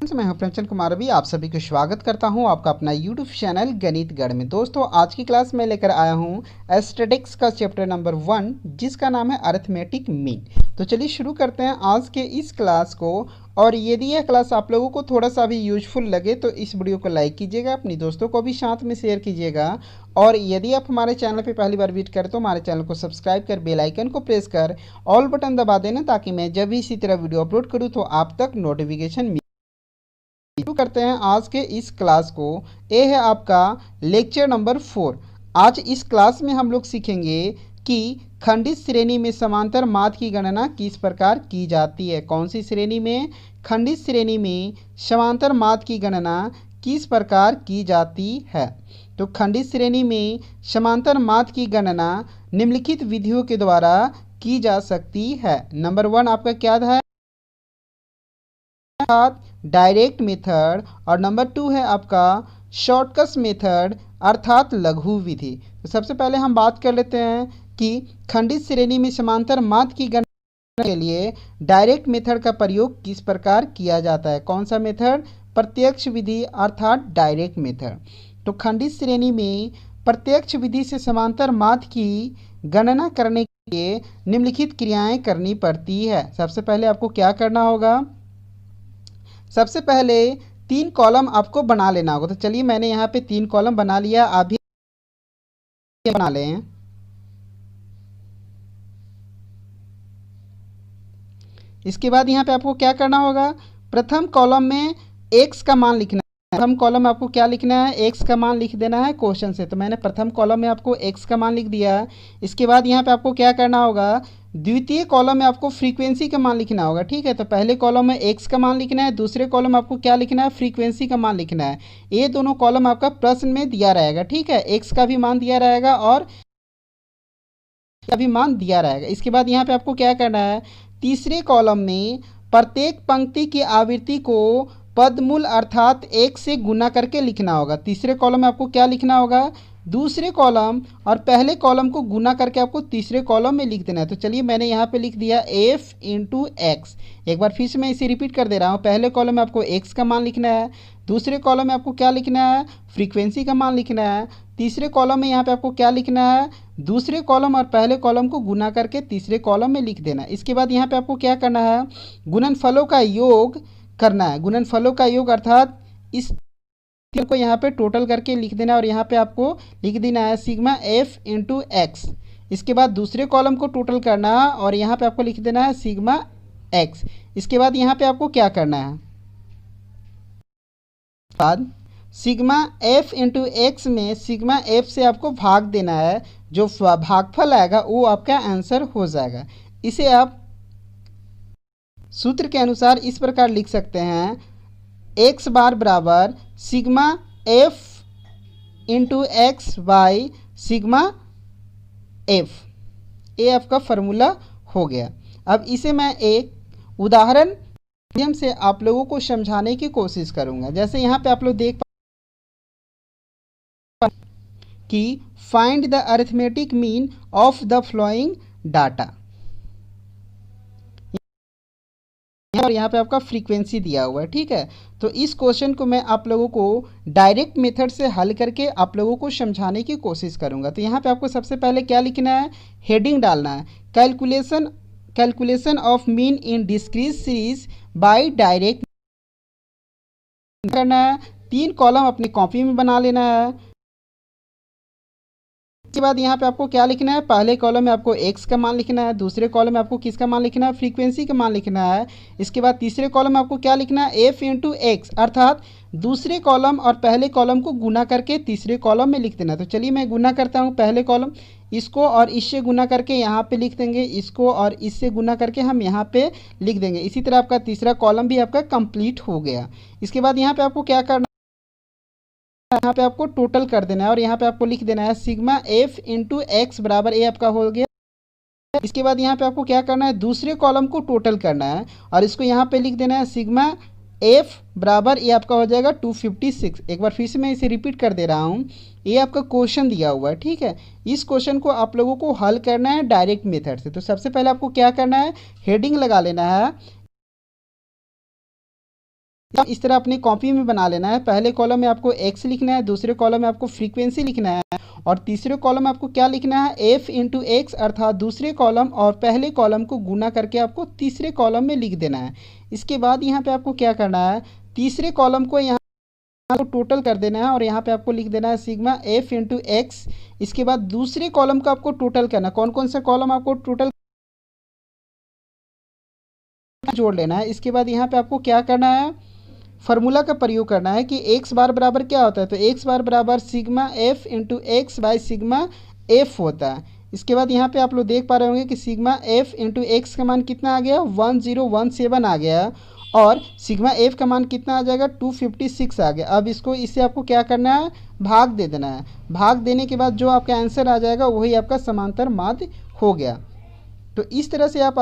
Friends, मैं हूं प्रेमचंद कुमार भी आप सभी को स्वागत करता हूं आपका अपना यूट्यूब चैनल गणित गढ़ में। दोस्तों, आज की क्लास में लेकर आया हूं स्टैटिस्टिक्स का चैप्टर नंबर 1 जिसका नाम है अरिथमेटिक मीन। तो चलिए शुरू करते हैं आज के इस क्लास को। और यदि यह क्लास आप लोगों को थोड़ा सा भी यूजफुल लगे तो इस वीडियो को लाइक कीजिएगा, अपनी दोस्तों को भी साथ में शेयर कीजिएगा। और यदि आप हमारे चैनल पर पहली बार विजिट करें तो हमारे चैनल को सब्सक्राइब कर बेल आइकन को प्रेस कर ऑल बटन दबा देना, ताकि मैं जब भी इसी तरह वीडियो अपलोड करूँ तो आप तक नोटिफिकेशन शुरू करते हैं आज के इस क्लास को। ये है आपका लेक्चर नंबर 4। आज इस क्लास में हम लोग सीखेंगे कि खंडित श्रेणी में समांतर माध्य की गणना किस प्रकार की जाती है। कौन सी श्रेणी में? खंडित श्रेणी में समांतर माध्य की गणना किस प्रकार की जाती है। तो खंडित श्रेणी में समांतर माध्य की गणना निम्नलिखित विधियों के द्वारा की जा सकती है। नंबर 1 आपका क्या है? Direct method. और नंबर 2 है आपका शॉर्टकट मेथड अर्थात लघु विधि। तो सबसे पहले हम बात कर लेते हैं कि खंडित श्रेणी में समांतर माध्य की गणना के लिए डायरेक्ट मेथड का प्रयोग किस प्रकार किया जाता है। कौन सा मेथड? प्रत्यक्ष विधि अर्थात डायरेक्ट मेथड। तो खंडित श्रेणी में प्रत्यक्ष विधि से समांतर माध्य की गणना करने के लिए निम्नलिखित क्रियाएं करनी पड़ती है। सबसे पहले आपको क्या करना होगा? सबसे पहले 3 कॉलम आपको बना लेना होगा। तो चलिए मैंने यहाँ पे 3 कॉलम बना लिया, आप भी बना लें। इसके बाद यहाँ पे आपको क्या करना होगा? प्रथम कॉलम में x का मान लिखना है। प्रथम कॉलम में आपको क्या लिखना है? x का मान लिख देना है क्वेश्चन से। तो मैंने प्रथम कॉलम में आपको x का मान लिख दिया। इसके बाद यहाँ पे आपको क्या करना होगा? द्वितीय कॉलम में आपको फ्रीक्वेंसी का मान लिखना होगा। ठीक है, तो पहले कॉलम में x का मान लिखना है, दूसरे कॉलम में आपको क्या लिखना है? फ्रीक्वेंसी का मान लिखना है। ये दोनों कॉलम आपका प्रश्न में दिया रहेगा। ठीक है, x का भी मान दिया रहेगा और का भी मान दिया रहेगा। इसके बाद यहाँ पे आपको क्या करना है? तीसरे कॉलम में प्रत्येक पंक्ति की आवृत्ति को पदमूल अर्थात 1 से गुना करके लिखना होगा। तीसरे कॉलम में आपको क्या लिखना होगा? दूसरे कॉलम और पहले कॉलम को गुना करके आपको तीसरे कॉलम में लिख देना है। तो चलिए मैंने यहाँ पे लिख दिया f इंटू एक्स। एक बार फिर से मैं इसे रिपीट कर दे रहा हूँ। पहले कॉलम में आपको x का मान लिखना है, दूसरे कॉलम में आपको क्या लिखना है? फ्रीक्वेंसी का मान लिखना है, तीसरे कॉलम में यहाँ पे आपको क्या लिखना है? दूसरे कॉलम और पहले कॉलम को गुना करके तीसरे कॉलम में लिख देना है। इसके बाद यहाँ पे आपको क्या करना है? गुणनफलों का योग करना है। गुणनफलों का योग अर्थात इस को यहाँ पे टोटल करके लिख देना है और यहाँ पे आपको लिख देना है सिग्मा f इंटू एक्स। इसके बाद दूसरे कॉलम को टोटल करना है और यहाँ पे आपको लिख देना है सिग्मा x। इसके बाद यहाँ पे आपको क्या करना है? बाद सिग्मा f इंटू एक्स में सिग्मा f से आपको भाग देना है। जो भागफल आएगा वो आपका आंसर हो जाएगा। इसे आप सूत्र के अनुसार इस प्रकार लिख सकते हैं, x बार बराबर sigma f into x by sigma f। ये आपका फॉर्मूला हो गया। अब इसे मैं एक उदाहरण माध्यम से आप लोगों को समझाने की कोशिश करूंगा। जैसे यहाँ पे आप लोग देख कि find the arithmetic mean of the flowing data, और यहाँ पे आपका फ्रीक्वेंसी दिया हुआ है। ठीक है, तो इस क्वेश्चन को मैं आप लोगों को डायरेक्ट मेथड से हल करके आप लोगों को समझाने की कोशिश करूंगा। तो यहाँ पे आपको सबसे पहले क्या लिखना है? हेडिंग डालना है, calculation of mean in discrete series by direct करना है। 3 कॉलम अपनी कॉपी में बना लेना है। इसके बाद यहाँ पे आपको क्या लिखना है? पहले कॉलम में आपको x का मान लिखना है, दूसरे कॉलम में आपको किसका मान लिखना है? फ्रीक्वेंसी का मान लिखना है। इसके बाद तीसरे कॉलम में आपको क्या लिखना है? f इंटू एक्स अर्थात दूसरे कॉलम और पहले कॉलम को गुना करके तीसरे कॉलम में लिख देना। तो चलिए मैं गुना करता हूँ। पहले कॉलम इसको और इससे गुना करके यहाँ पे लिख देंगे, इसको और इससे गुना करके हम यहाँ पे लिख देंगे। इसी तरह आपका तीसरा कॉलम भी आपका कंप्लीट हो गया। इसके बाद यहाँ पे आपको क्या करना, यहाँ पे आपको टोटल कर देना है और यहाँ पे आपको लिख देना है सिग्मा f इंटू एक्स बराबर ये आपका हो गया। इसके बाद यहाँ पे आपको क्या करना है? दूसरे कॉलम को टोटल करना है और इसको यहाँ पे लिख देना है सिग्मा f बराबर ये आपका हो जाएगा 256। एक बार फिर से मैं इसे रिपीट कर दे रहा हूँ। ये आपका क्वेश्चन दिया हुआ है। ठीक है, इस क्वेश्चन को आप लोगों को हल करना है डायरेक्ट मेथड से। तो सबसे पहले आपको क्या करना है? हेडिंग लगा लेना है इस तरह अपनी कॉपी में बना लेना है। पहले कॉलम में आपको एक्स लिखना है, दूसरे कॉलम में आपको फ्रीक्वेंसी लिखना है और तीसरे कॉलम में आपको क्या लिखना है, एफ इंटू एक्स, अर्थात दूसरे कॉलम और पहले कॉलम को गुना करके आपको तीसरे कॉलम में लिख देना है। इसके बाद यहाँ पे आपको क्या करना है, तीसरे कॉलम को यहाँ को टोटल कर देना है और यहाँ पे आपको लिख देना है सिग्मा एफ इंटू एक्स। इसके बाद दूसरे कॉलम को आपको टोटल करना है। कौन कौन सा कॉलम आपको टोटल जोड़ लेना है। इसके बाद यहाँ पे आपको क्या करना है, फार्मूला का प्रयोग करना है कि एक्स बार बराबर क्या होता है, तो एक्स बार बराबर sigma F into x by sigma F होता है। इसके बाद यहाँ पे आप लोग देख पा रहे होंगे कि सिग्मा एफ इंटू एक्स का मान कितना आ गया, 1017 आ गया और सिग्मा एफ का मान कितना आ जाएगा, 256 आ गया। अब इससे आपको क्या करना है, भाग दे देना है। भाग देने के बाद जो आपका आंसर आ जाएगा वही आपका समांतर माध्य हो गया। तो इस तरह से आप